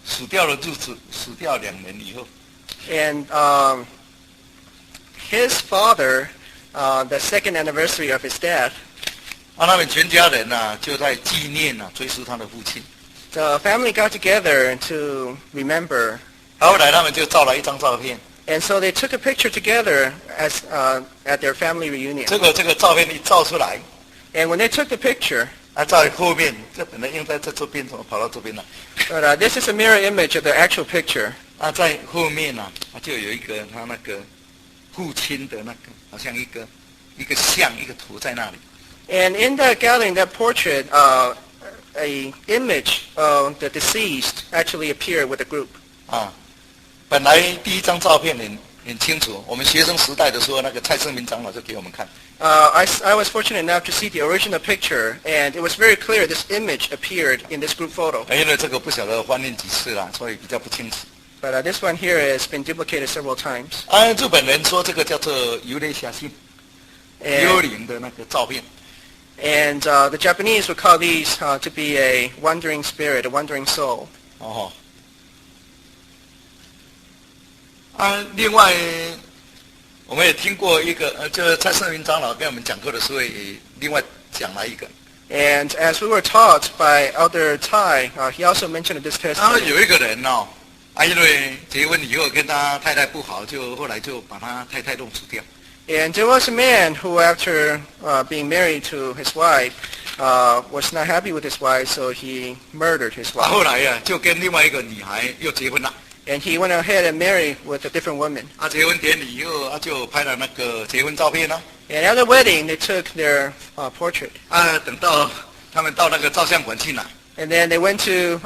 死掉的日子，死掉2年以后。And his father, the second anniversary of his death, 他们全家人就在纪念追思他的父亲。the family got together to remember. 后来他们就照了一张照片。And so they took a picture together as at their family reunion. 这个照片一照出来， And when they took the picture, 在后面，这本来应该在这边，怎么跑到这边了？ but this is a mirror image of the actual picture. 在后面就有一个他那个父亲的那个，好像一个像一个图在那里。And in that gallery, in that portrait, a image of the deceased actually appeared with the group. 本来第一张照片很清楚，我们学生时代的时候，那个蔡胜明长老就给我们看。I was fortunate enough to see the original picture, and it was very clear this image appeared in this group photo. 因为这个不晓得翻印几次了，所以比较不清楚。But this one here has been duplicated several times. 日本人说这个叫做幽霊写真，幽灵的那个照片。And the Japanese would call these to be a wandering spirit, a wandering soul. 另外我们也听过一个，就是蔡胜明长老跟我们讲课的时候，也另外讲了一个。And as we were taught by Elder Tai, he also mentioned this 有 testimony. 一个人因为结婚以后跟他太太不好，后来就把他太太弄死掉。And there was a man who, after being married to his wife, was not happy with his wife, so he murdered his 后 wife. 来就跟另外一个女孩又结婚了。And he went ahead and married with a different woman. 结婚典礼以后，就拍了那个结婚照片。 And at the wedding, they took their portrait. 等到他们到那个照相馆去拿， And then they went to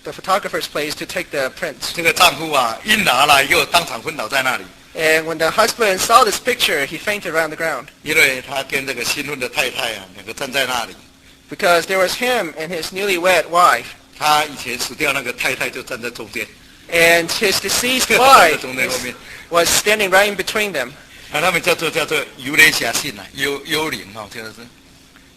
the photographer's place to take the prints. 这个丈夫一拿了以后，当场昏倒在那里。 And when the husband saw this picture, he fainted around the ground. 因为他跟这个新婚的太太两个站在那里。 Because there was him and his newlywed wife. 他以前死掉那个太太就站在中间。 And his deceased wife 中间后面。 was standing right in between them. 他们叫做幽霊写信幽灵真的是。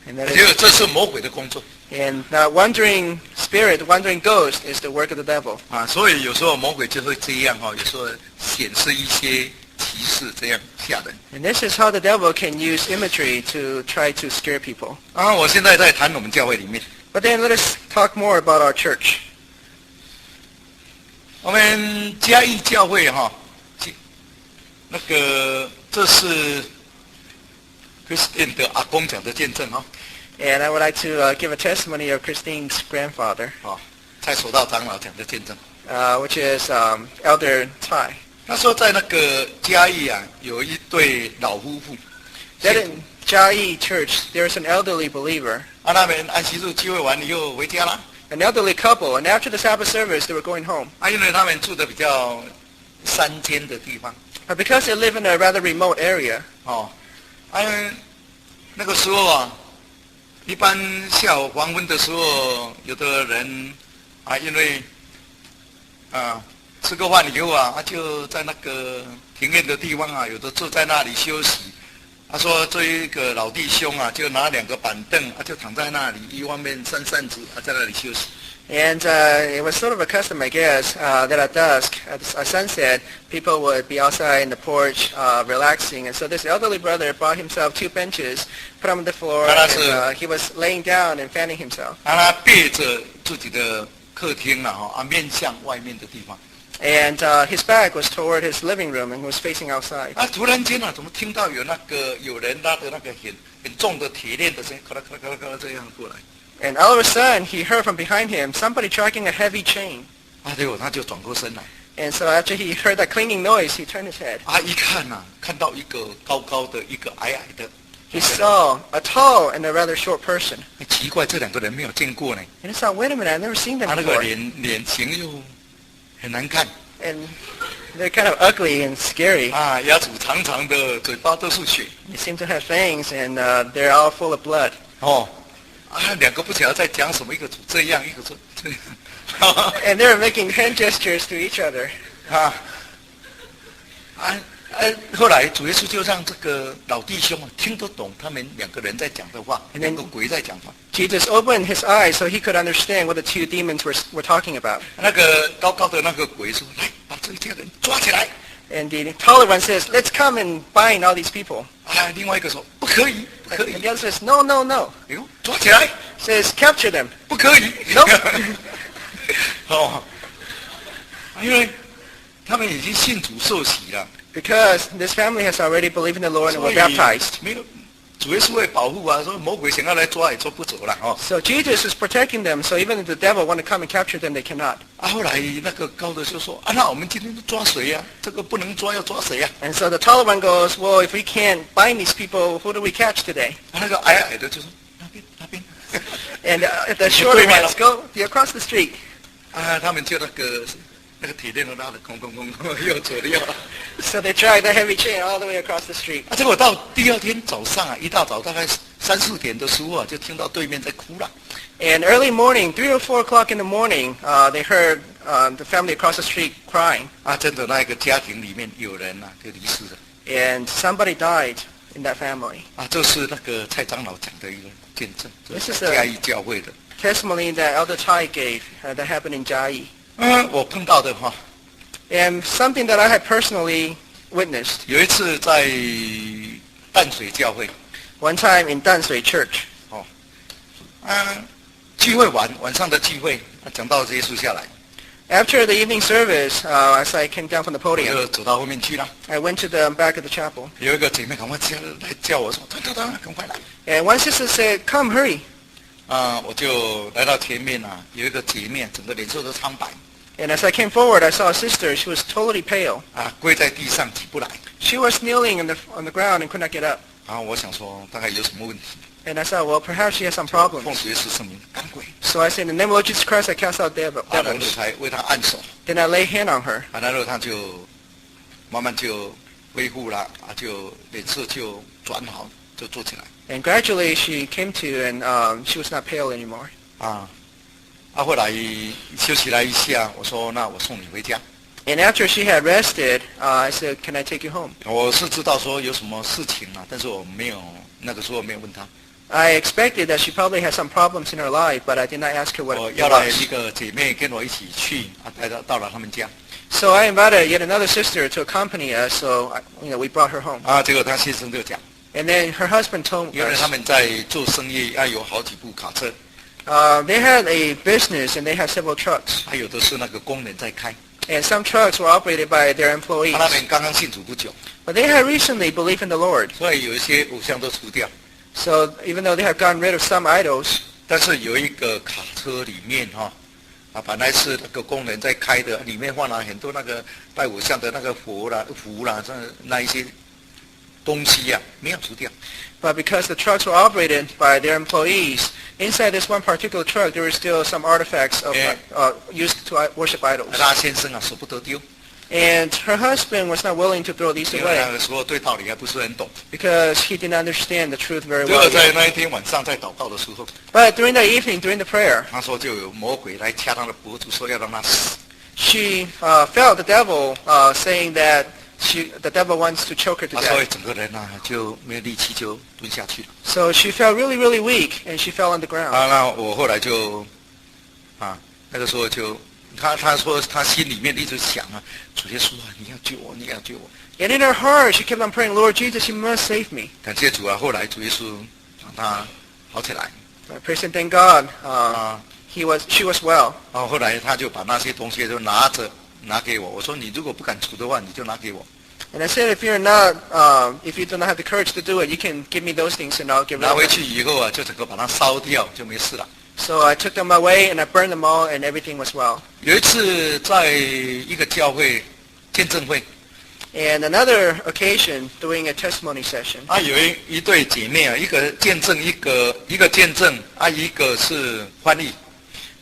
And that 这是魔鬼的工作。 And the wandering spirit, the wandering ghost, is the work of the devil. 所以有时候魔鬼就会这样有时候显示一些歧视，这样吓人。 And this is how the devil can use imagery to try to scare people. 我现在在谈我们教会里面。 But then let us talk more about our church. 我们嘉义教会那个这是 Christine 的阿公讲的见证And I would like to give a testimony of Christine's grandfather, 蔡守道长老讲的见证。which is Elder Tai. 他说在那个嘉义有一对老夫妇。 That in Jai Church, there's an elderly believer, 他们安息日聚会完以后回家了。 an elderly couple, and after the Sabbath service, they were going home. 因为他们住的比较山间的地方。 But because they live in a rather remote area, 那个时候一般下午黄昏的时候，有的人因为吃个饭以后就在那个庭院的地方有的坐在那里休息。他说这一个老弟兄就拿2个板凳就躺在那里，一方面扇扇子在那里休息。 and it was sort of a custom, I guess, that at dusk, at sunset, people would be outside in the porch relaxing. And so this elderly brother bought himself 2 benches, put them on the floor, and he was laying down and fanning himself. 他背着自己的客厅面向外面的地方。 And his back was toward his living room and was facing outside. 突然间怎么听到有人拉的那个很重的铁链的声音，咔啦咔啦咔啦咔啦这样过来。 And all of a sudden, he heard from behind him somebody dragging a heavy chain. 结果他就转过身来。 And so after he heard that clanging noise, he turned his head. 一看看到一个高高的，一个矮矮的。 He saw a tall and a rather short person. 奇怪，这2个人没有见过呢。 And he thought, wait a minute, I've never seen them 那个 before. 脸型又很难看。 And they're kind of ugly and scary. 牙齿长长的，嘴巴都是血。 They seem to have fangs, and they're all full of blood. 2个不晓得在讲什么，一个这样，一个这样。And they're making hand gestures to each other. 后来主耶稣就让这个老弟兄听得懂他们两个人在讲的话，两个鬼在讲话。Jesus opened his eyes so he could understand what the two demons were talking about. 那个高高的那个鬼说：“来，把这一家人抓起来。” And the taller one says, "Let's come and bind all these people." 另外一个说：“不可以，不可以。” And the other says, "No, no, no." 哎呦，抓起来！ Says, "Capture them." 不可以。Nope. 哦，因为他们已经信主受洗了。Because this family has already believed in the Lord and were baptized. 没有，主耶稣会保护啊，说魔鬼想要来抓也抓不走了哦。So Jesus is protecting them. So even if the devil want to come and capture them, they cannot. 后来那个高的就说：“那我们今天抓谁呀？这个不能抓，要抓谁呀？” And so the taller one goes, "Well, if we can't bind these people, who do we catch today?" 那个矮矮的就说：“那边，那边。” And the shorter ones go across the street. 他们就那个铁链都拉得空，又走了又。So they drag the heavy chain all the way across the street. 结果到第二天早上一大早大概3、4点的时候就听到对面在哭了。And early morning, 3 or 4 o'clock in the morning, they heard the family across the street crying. 真的那个家庭里面有人就离世了。And somebody died in that family. 这是那个蔡长老讲的一个见证，这 This 是 is 嘉义教会的 testimony that Elder Tai gave that happened in Jiayi. 我碰到的哈。And something that I had personally witnessed. 有一次在淡水教会。One time in Danshui Church. 聚会晚上的聚会，讲到耶稣下来。After the evening service, as I came down from the 我 podium, 就走到后面去了。 I went to the back of the chapel. 有一个姐妹赶快来叫我说：“赶快来！” And one sister said, "Come, hurry." 我就来到前面有一个姐妹，整个脸色都苍白。And as I came forward, I saw a sister. She was totally pale. 跪在地上起不来。 She was kneeling on the ground and could not get up. 我想说大概有什么问题。 And I said, well, perhaps she has some 奉 problems. 主耶稣圣名赶鬼。 So I said, in the name of Jesus Christ, I cast out 然后 devils. 才为她按手。 Then I lay hand on her. 然后她就慢慢就恢复了，就脸色就转好，就坐起来。 And gradually she came to, and she was not pale anymore. 后来休息了一下，我说那我送你回家。 And after she had rested, I said, can I take you home? 我是知道说有什么事情但是我没有那个时候没有问她。 I expected that she probably had some problems in her life, but I did not ask her what 我 it 邀来 was. 一个姐妹跟我一起去，到了他们家。 So I invited yet another sister to accompany us, so we brought her home. 结果她先生就讲， And then her husband told 因为他 us 们在做生意，有好几部卡车， they had a business and they had several trucks. 有的是那个工人在开。 And some trucks were operated by their employees. 他们刚刚信主不久， But they had recently believed in the Lord. 所以有一些偶像都除掉。 So even though they have gotten rid of some idols, 但是有一个卡车里面本来是那个工人在开的，里面放了很多那个拜偶像的那个符啦、那一些东西没有除掉。 but because the trucks were operated by their employees, inside this one particular truck there were still some artifacts of used to worship idols. 他先生舍不得丢， And her husband was not willing to throw these 因为那 away 个时候对道理还不是很懂。 because he didn't understand the truth very 结果 well. 在那一天晚上在祷告的时候， But during the evening, during the prayer, 他说就有魔鬼来掐他的脖子，说要让他死。 she felt the devil saying that the devil wants to choke her to 所以 death. 整个人就没有力气，就蹲下去了。 So she felt really, really weak, and she fell on the ground. 那我后来就那个时候就他说他心里面一直想主耶稣你要救我，你要救我。 And in her heart, she kept on praying, Lord Jesus, you must save me. 感谢主后来主耶稣让他好起来。 Praise and thank God, she was well. 后来他就把那些东西就拿给我，我说你如果不敢除的话，你就拿给我。 And I said, if you do not have the courage to do it, you can give me those things and I'll give 拿回 them. 去以后就整个把它烧掉，就没事了。 So I took them away and I burned them all and everything was well. 有一次在一个教会见证会， And another occasion, doing a testimony session, 有一对姐妹一个见证，一个见证，一个是翻译。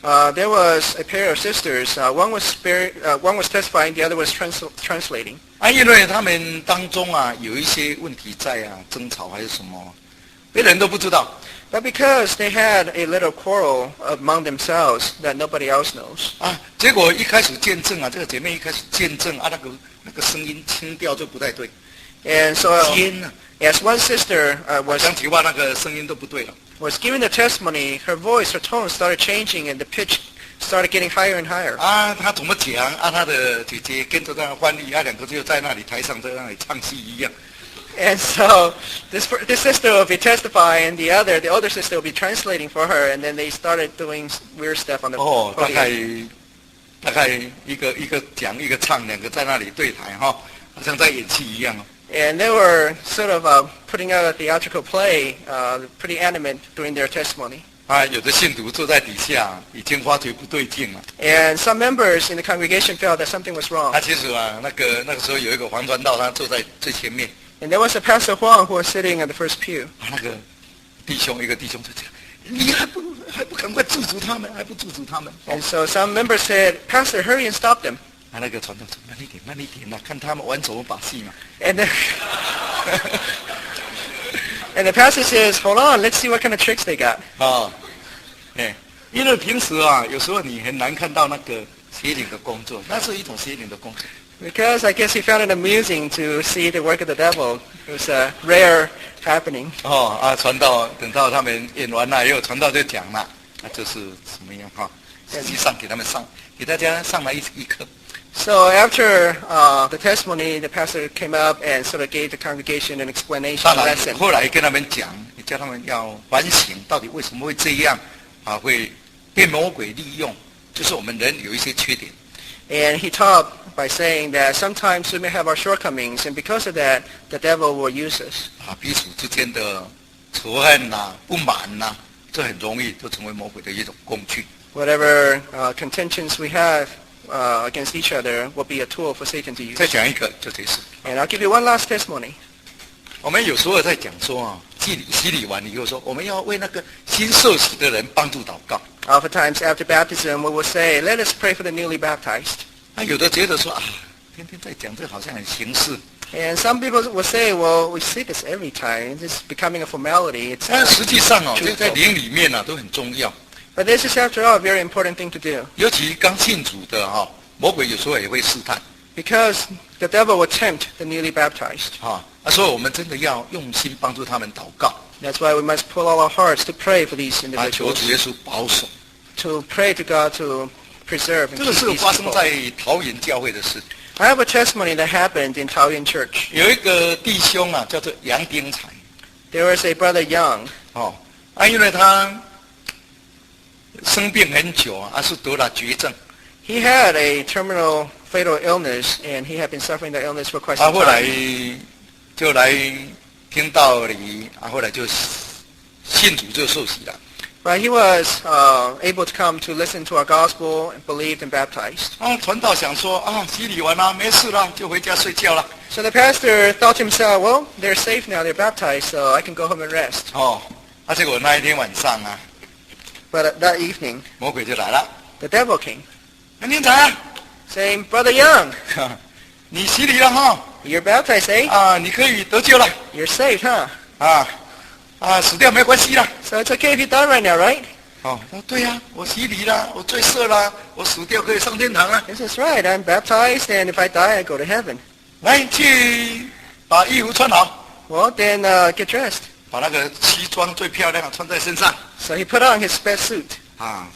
there was a pair of sisters. One was testifying, the other was translating. 因为他们当中有一些问题在争吵还是什么，别人都不知道。But because they had a little quarrel among themselves that nobody else knows. 啊，结果一开始见证啊，这个姐妹一开始见证啊，那个声音轻调就不太对。And so, 尖啊， as one sister 讲起话那个声音都不对了。was giving the testimony, her voice, her tone started changing, and the pitch started getting higher and higher. 啊，她怎么讲啊？她的姐姐跟着她翻译，啊，两个就在那里台上在那里唱戏一样。And so this sister will be testifying, the older sister will be translating for her, and then they started doing weird stuff on the 哦，大 podium. 概一个讲一个唱，两个在那里对台哈，好像在演戏一样哦。And they were sort of putting out a theatrical play, pretty animate during their testimony. 啊，有的信徒坐在底下，已经发觉不对劲了。And some members in the congregation felt that something was wrong. 啊，其实啊，那个时候有一个黄传道，他坐在最前面。And there was a Pastor Huang who was sitting at the first pew. 啊，那个一个弟兄就讲，你还不赶快制止他们，还不制止他们。 And so some members said, Pastor, hurry and stop them. 啊，那个传道说慢一点啦，看他们玩什么把戏嘛。And the pastor says, hold on, let's see what kind of tricks they got. 啊，哎，因为平时啊，有时候你很难看到那个邪灵的工作，那是一种邪灵的工作。Because I guess he found it amusing to see the work of the devil. It was a rare happening. 哦啊，传道等到他们演完了以后，传道就讲了，那就是怎么样哈？实际上给大家上来一课。So after the testimony, the pastor came up and sort of gave the congregation an explanation 当然 lesson. 后来跟他们讲，你叫他们要反省，到底为什么会这样啊？会被魔鬼利用，就是我们人有一些缺点。And he taught by saying that sometimes we may have our shortcomings, and because of that, the devil will use us. 啊，彼此之间的仇恨呐、不满呐、这很容易就成为魔鬼的一种工具。 Whatever contentions we have against each other will be a tool for Satan to use. 再讲一个就结束。 And I'll give you one last testimony. 我们有时候在讲说啊，洗礼完以后说，我们要为那个新受洗的人帮助祷告。 Oftentimes after baptism, we will say, let us pray for the newly baptized. 那有的觉得说啊，天天在讲这好像很形式。 And some people will say, well, we see this every time. It's becoming a formality. It's 但实际上哦，这 truthful. 在灵里面呢、都很重要。 But this is, after all, a very important thing to do. 尤其刚信主的哈、魔鬼有时候也会试探 Because the devil will tempt the newly baptized. 啊，所以我们真的要用心帮助他们祷告， That's why we must pull all our hearts to pray for these 啊，求 individuals, 主耶稣保守。 to pray to God to preserve and 这个 keep 是 these 发生 people. 在桃园教会的事。 I have a testimony that happened in Taoyuan Church. 有一个弟兄啊，叫做杨丁才 There was a brother Young. 哦，啊，因为他生病很久啊，是得了绝症， He had a terminal fatal illness, and he had been suffering the illness for quite 啊， some 后来 time. 就来听道理，啊，后来就信主就受洗了。 But he was able to come to listen to our gospel and believed and baptized. 啊，传道想说啊，洗礼完了，没事了，就回家睡觉了。 So the pastor thought to himself, well, they're safe now, they're baptized, so I can go home and rest. 哦，啊，结果那一天晚上啊， But that evening, 魔鬼就来了。 the devil came, 杨丁才， saying, Brother Young, 你洗礼了哈， you're baptized, eh? 啊，你可以得救了， You're saved, huh? 啊，死掉没关系啦。 So it's okay if you die right now, right? 哦，他说对呀、我洗礼了，我罪赦了，我死掉可以上天堂了。 This is right, I'm baptized, and if I die, I go to heaven. 来，去把衣服穿好， Well, then get dressed. 把那个西装最漂亮的穿在身上。 So he put on his best suit. 啊，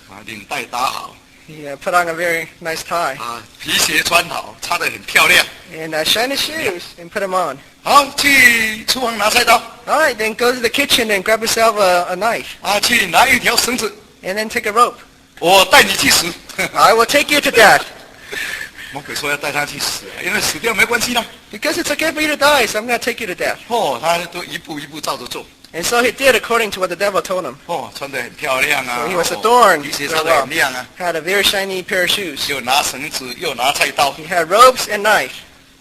把领带打好， He put on a very nice tie, 啊，皮鞋穿好，擦得很漂亮。 and shine his shoes, and put them on. 好，去厨房拿菜刀， All right, then go to the kitchen and grab yourself a knife, 啊，去拿一条绳子， and then take a rope. 我带你去死。 I will take you to death. 魔鬼说要带他去死，因为死掉没关系啦。 Because it's okay for you to die, so I'm going to take you to death. 哦，他都一步一步照着做。 And so he did according to what the devil told him. 哦，穿得很漂亮啊， So he was adorned 皮鞋 very 擦得 well. 很亮啊， Had a very shiny pair of shoes. 又拿绳子，又拿菜刀。 He had robes and knife.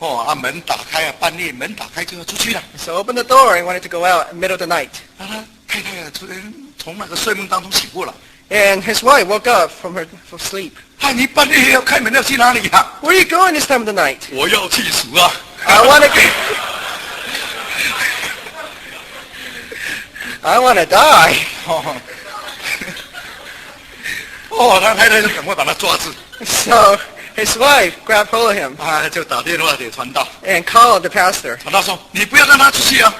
哦，啊，门打开啊，半夜门打开就要出去了。 So opened the door and wanted to go out in the middle of the night. 啊，他太太啊，突然从那个睡梦当中醒过来。 And his wife woke up from sleep. 啊，你半夜要开门要去哪里呀、 Where are you going this time of the night? 我要去死啊！ I want to. I want to die. 哦，他太太就赶快把他抓住， So his wife grabbed hold of him 啊，就打电话给传道， and called the pastor. 传道说你不要让他出去啊，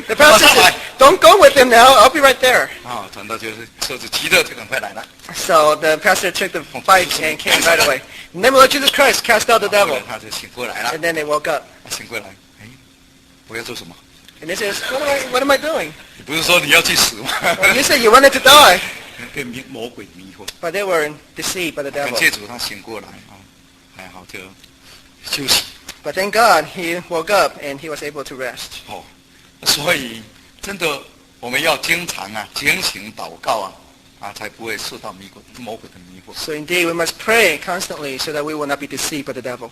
The pastor 马上来 said, don't go with him now. I'll be right there. 啊，传道就是车子急着就赶快来了， So the pastor took the bike and came right away. In the name of Lord Jesus Christ, cast out the 后 devil. 来他就醒过来了， And then they woke up. 醒过来，哎，我要做什么？ And they said, what am I doing? 你不是说你要去死吗？ Well, you said you wanted to die. 被魔鬼迷惑， But they were deceived by the 感 devil. 谢主，他醒过来啊，还好就休息 But thank God he woke up and he was able to rest. 哦，所以真的我们要经常啊警醒祷告啊，才不会受到魔鬼的迷惑。 So indeed, we must pray constantly so that we will not be deceived by the devil.